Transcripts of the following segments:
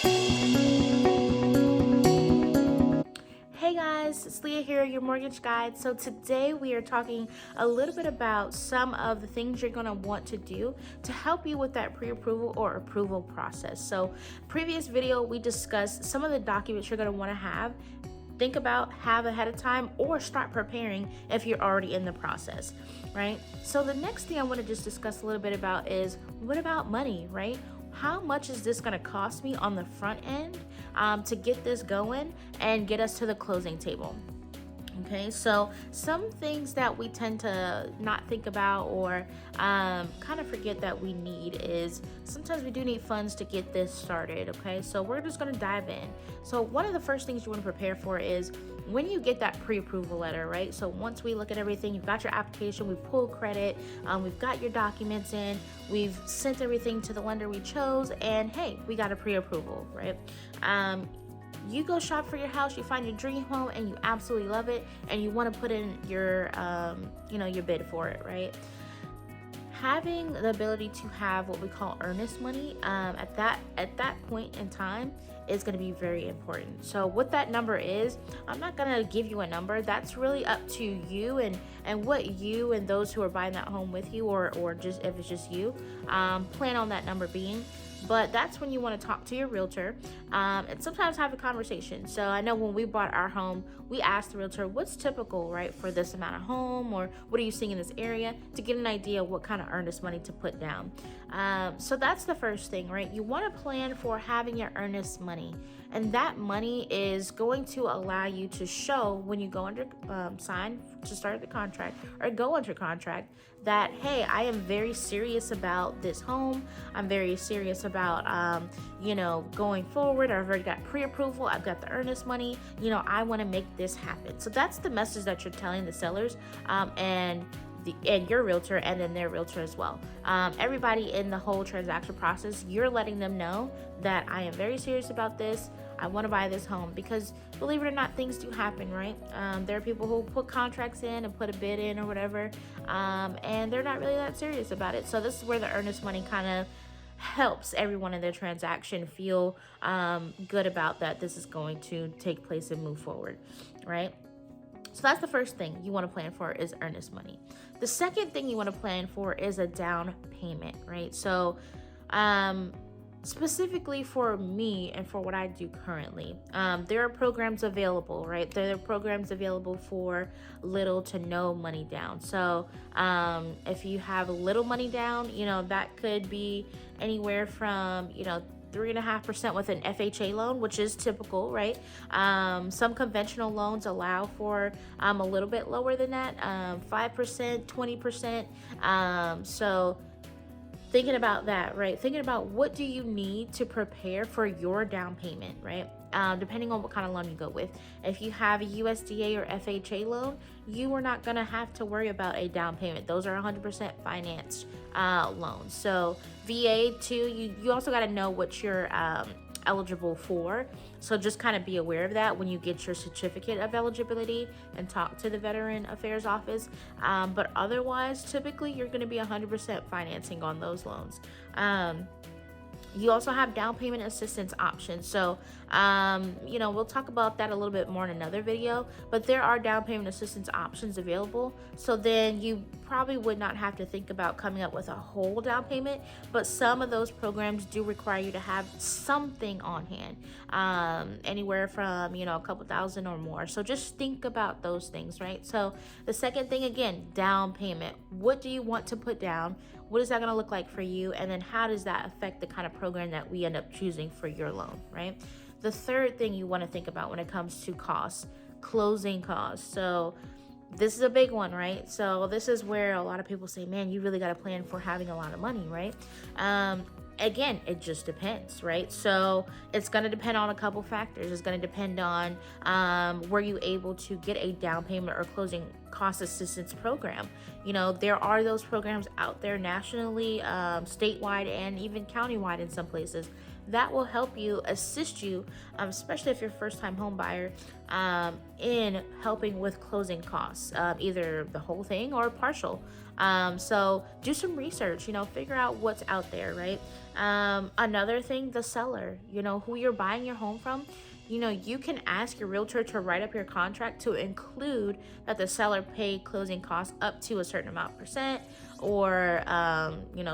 Hey guys, it's Leah here, your mortgage guide. So today we are talking a little bit about some of the things you're going to want to do to help you with that pre-approval or approval process. So previous video, we discussed some of the documents you're going to want to think about, have ahead of time, or start preparing if you're already in the process, right? So the next thing I want to just discuss a little bit about is, what about money, right? How much is this going to cost me on the front end to get this going and get us to the closing table? Okay, so some things that we tend to not think about or kind of forget that we need is sometimes we do need funds to get this started. Okay, so we're just going to dive in. So one of the first things you want to prepare for is when you get that pre-approval letter, right? So once we look at everything, you've got your application, we've pulled credit, we've got your documents in, we've sent everything to the lender we chose, and hey, we got a pre-approval, right? You go shop for your house, you find your dream home, and you absolutely love it, and you want to put in your, your bid for it, right? Having the ability to have what we call earnest money at that point in time is going to be very important. So what that number is, I'm not going to give you a number. That's really up to you and what you and those who are buying that home with you, or just if it's just you, plan on that number being. But that's when you want to talk to your realtor and sometimes have a conversation. So I know when we bought our home, we asked the realtor, what's typical, right, for this amount of home, or what are you seeing in this area, to get an idea of what kind of earnest money to put down. So that's the first thing, right? You want to plan for having your earnest money. And that money is going to allow you to show when you go under sign to start the contract or go under contract that, hey, I am very serious about this home. I'm very serious about, going forward. I've already got pre-approval. I've got the earnest money. I want to make this happen. So that's the message that you're telling the sellers and your realtor, and then their realtor as well. Everybody in the whole transaction process, you're letting them know that I am very serious about this. I want to buy this home, because believe it or not, things do happen, right? There are people who put contracts in and put a bid in or whatever, and they're not really that serious about it. So this is where the earnest money kind of helps everyone in their transaction feel good about that this is going to take place and move forward, right? So that's the first thing you want to plan for, is earnest money. The second thing you want to plan for is a down payment, right? So specifically for me and for what I do currently, there are programs available, right? There are programs available for little to no money down. So if you have little money down, that could be anywhere from, 3.5% with an FHA loan, which is typical, right? Some conventional loans allow for a little bit lower than that, 5%, 20%. So thinking about that, right? Thinking about what do you need to prepare for your down payment, right? Depending on what kind of loan you go with. If you have a USDA or FHA loan, you are not going to have to worry about a down payment. Those are 100% financed loans. So VA too, you also got to know what you're eligible for. So just kind of be aware of that when you get your certificate of eligibility and talk to the Veteran Affairs Office. But otherwise, typically you're going to be 100% financing on those loans. You also have down payment assistance options. So, we'll talk about that a little bit more in another video, but there are down payment assistance options available. So then you probably would not have to think about coming up with a whole down payment, but some of those programs do require you to have something on hand, anywhere from, a couple thousand or more. So just think about those things, right? So the second thing, again, down payment. What do you want to put down? What is that going to look like for you? And then how does that affect the kind of program that we end up choosing for your loan, right? The third thing you want to think about when it comes to costs, closing costs. So this is a big one, right? So this is where a lot of people say, man, you really got to plan for having a lot of money, right? Again, it just depends, right? So it's going to depend on a couple factors. It's going to depend on were you able to get a down payment or cost assistance program. There are those programs out there nationally, statewide, and even countywide in some places that will help you, assist you, especially if you're a first-time home buyer, in helping with closing costs, either the whole thing or partial. So do some research, figure out what's out there, right? Another thing, the seller, who you're buying your home from. You can ask your realtor to write up your contract to include that the seller paid closing costs up to a certain amount percent, or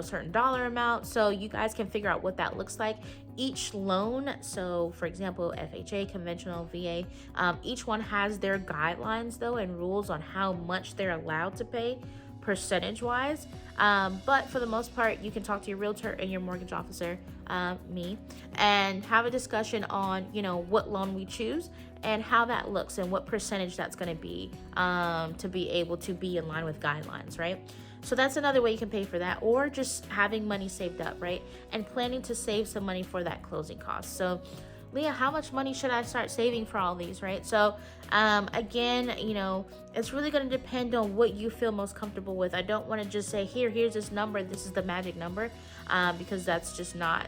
certain dollar amount, so you guys can figure out what that looks like. Each loan, so for example, FHA, conventional, VA, each one has their guidelines though and rules on how much they're allowed to pay percentage wise, but for the most part, you can talk to your realtor and your mortgage officer, me, and have a discussion on what loan we choose and how that looks and what percentage that's going to be able to be in line with guidelines, right? So that's another way you can pay for that, or just having money saved up, right? And planning to save some money for that closing cost. So Liah, how much money should I start saving for all these, right? So again, it's really going to depend on what you feel most comfortable with. I don't want to just say, here's this number, this is the magic number, because that's not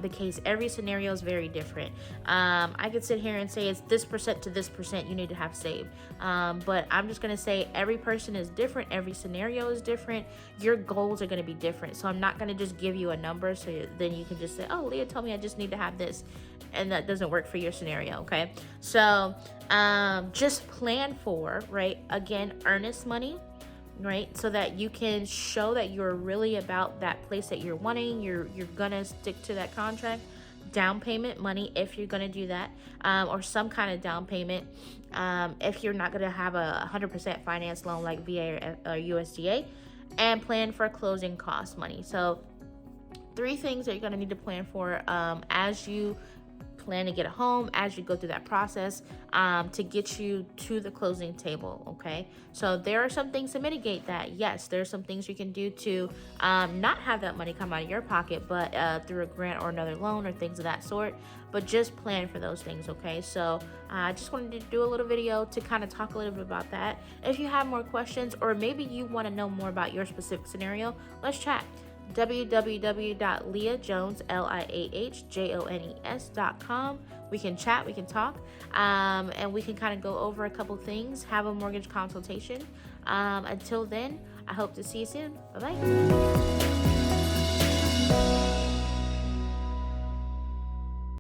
the case. Every scenario is very different. I could sit here and say it's this percent to this percent you need to have saved. But I'm just going to say every person is different. Every scenario is different. Your goals are going to be different. So I'm not going to just give you a number so then you can just say, oh, Liah told me I just need to have this. And that doesn't work for your scenario, okay? So just plan for, right, again, earnest money, right? So that you can show that you're really about that place that you're wanting. You're gonna stick to that contract. Down payment money, if you're gonna do that, or some kind of down payment, if you're not gonna have a 100% finance loan like VA or USDA, and plan for closing cost money. So 3 things that you're gonna need to plan for as you plan to get a home, as you go through that process, to get you to the closing table, okay? So there are some things to mitigate that. Yes, there's some things you can do to not have that money come out of your pocket, but through a grant or another loan or things of that sort. But just plan for those things, okay? So I just wanted to do a little video to kind of talk a little bit about that. If you have more questions, or maybe you want to know more about your specific scenario, let's chat. www.liahjones.com. We can chat, we can talk, and we can kind of go over a couple things, have a mortgage consultation. Until then, I hope to see you soon. Bye-bye.